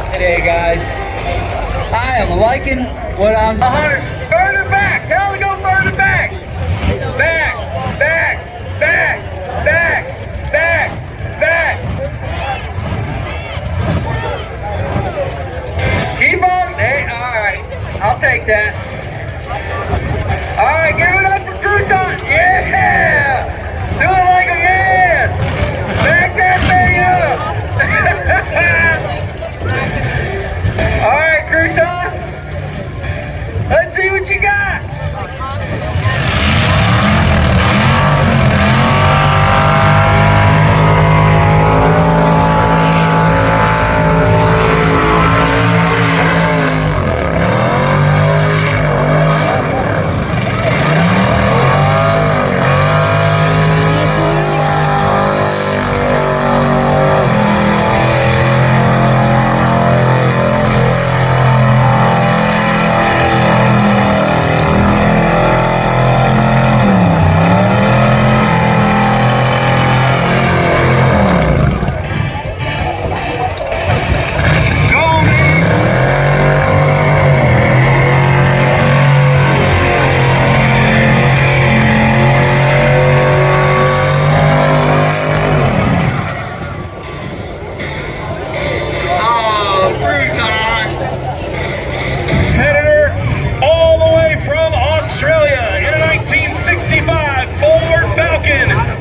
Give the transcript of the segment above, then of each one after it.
out today, guys. I am liking what I'm seeing. 100. Burn it back. Tell them to go burn it back. Back, back, back, back, back, back. Keep on. Hey, all right. I'll take that. All right, give it up for Crouton. Yeah. Do it like a man. Back that thing up. All right, Crouton. Let's see what you got.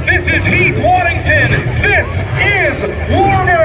This is Heath Waddington. This is Warmer.